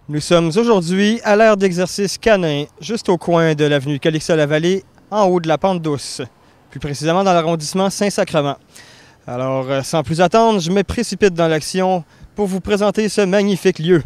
Nous sommes aujourd'hui à l'aire d'exercice canin, juste au coin de l'avenue Calixa-la-Vallée, en haut de la Pente Douce, plus précisément dans l'arrondissement Saint-Sacrement. Alors, sans plus attendre, je me précipite dans l'action pour vous présenter ce magnifique lieu.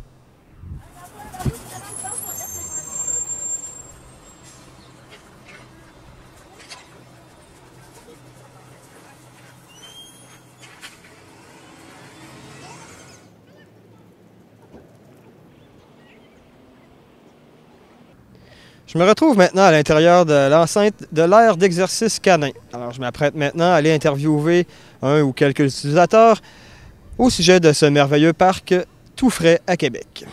Je me retrouve maintenant à l'intérieur de l'enceinte de l'aire d'exercice canin. Alors, je m'apprête maintenant à aller interviewer un ou quelques utilisateurs au sujet de ce merveilleux parc tout frais à Québec.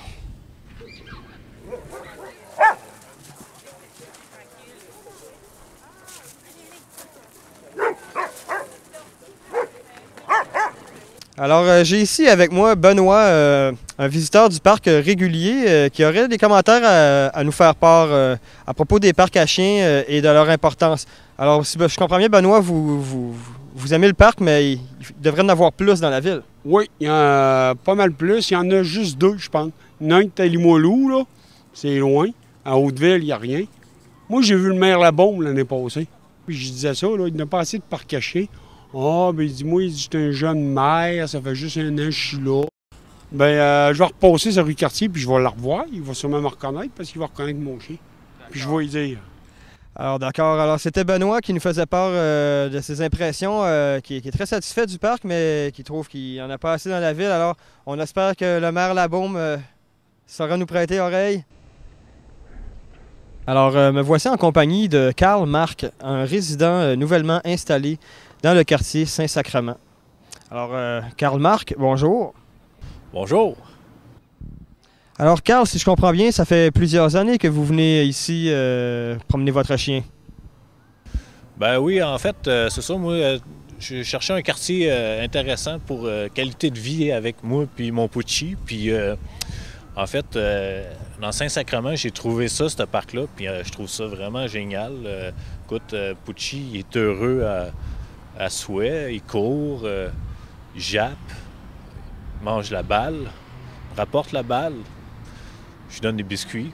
Alors, j'ai ici avec moi Benoît, un visiteur du parc régulier qui aurait des commentaires à nous faire part à propos des parcs à chiens et de leur importance. Alors, si je comprends bien, Benoît, vous aimez le parc, mais il devrait en avoir plus dans la ville. Oui, il y en a pas mal plus. Il y en a juste deux, je pense. Il y en a un qui est à Limoilou, là. C'est loin. À Hauteville, il n'y a rien. Moi, j'ai vu le maire Labaume l'année passée. Puis je disais ça, là, il n'a pas assez de parcs à chiens. Ah, ben il dit, moi, j'étais un jeune maire, ça fait juste un an que je suis là. Ben, je vais repasser sur rue Cartier, puis je vais la revoir. Il va sûrement me reconnaître, parce qu'il va reconnaître mon chien. Puis je vais lui dire. Alors, d'accord. Alors, c'était Benoît qui nous faisait part de ses impressions, qui est très satisfait du parc, mais qui trouve qu'il n'y en a pas assez dans la ville. Alors, on espère que le maire Labaume saura nous prêter oreille. Alors, me voici en compagnie de Karl Marc, un résident nouvellement installé dans le quartier Saint-Sacrement. Alors, Karl Marc, bonjour. Bonjour. Alors, Karl, si je comprends bien, ça fait plusieurs années que vous venez ici promener votre chien. Ben oui, en fait, c'est ça, moi, je cherchais un quartier intéressant pour qualité de vie avec moi puis mon Pucci. Puis, en fait, dans Saint-Sacrement, j'ai trouvé ça, ce parc-là, puis je trouve ça vraiment génial. Écoute, Pucci, il est heureux à souhait, il court, il jappe, il mange la balle, rapporte la balle, je lui donne des biscuits.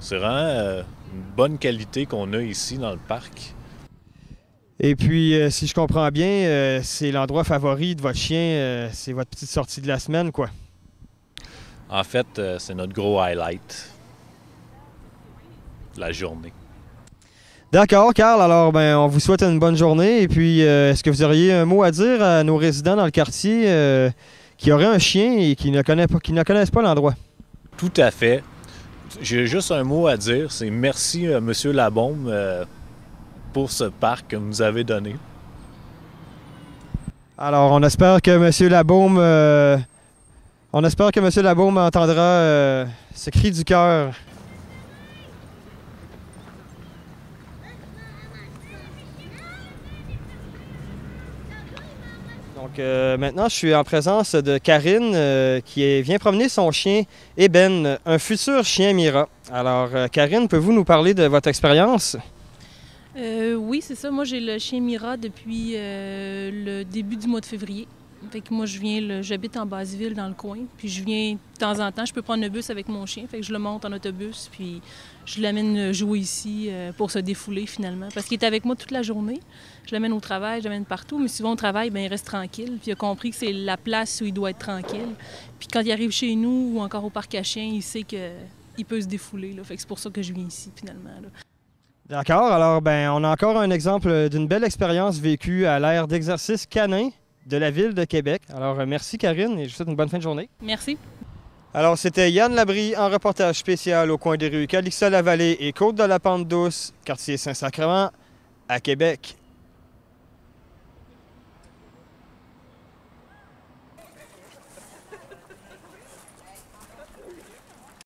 C'est vraiment une bonne qualité qu'on a ici dans le parc. Et puis, si je comprends bien, c'est l'endroit favori de votre chien, c'est votre petite sortie de la semaine, quoi. En fait, c'est notre gros highlight de la journée. D'accord, Karl. Alors, ben, on vous souhaite une bonne journée. Et puis, est-ce que vous auriez un mot à dire à nos résidents dans le quartier qui auraient un chien et qui ne connaissent pas l'endroit? Tout à fait. J'ai juste un mot à dire. C'est merci, M. Labaume, pour ce parc que vous nous avez donné. Alors, on espère que M. Labaume, entendra ce cri du cœur. Donc maintenant, je suis en présence de Karine qui vient promener son chien Eben, un futur chien Mira. Alors Karine, pouvez-vous nous parler de votre expérience? Oui, c'est ça. Moi, j'ai le chien Mira depuis le début du mois de février. Fait que moi, j'habite en Basse-Ville, dans le coin. Puis je viens de temps en temps, je peux prendre le bus avec mon chien. Fait que je le monte en autobus, puis je l'amène jouer ici pour se défouler finalement. Parce qu'il est avec moi toute la journée. Je l'amène au travail, je l'amène partout. Mais souvent au travail, bien, il reste tranquille. Puis il a compris que c'est la place où il doit être tranquille. Puis quand il arrive chez nous ou encore au parc à chiens, il sait qu'il peut se défouler. Là. Fait que c'est pour ça que je viens ici finalement. Là. D'accord. Alors, ben, on a encore un exemple d'une belle expérience vécue à l'aire d'exercice canin de la Ville de Québec. Alors, merci Karine et je vous souhaite une bonne fin de journée. Merci. Alors, c'était Yann Labrie en reportage spécial au coin des rues Calixa-la-Vallée et Côte de la Pente Douce, quartier Saint-Sacrement, à Québec.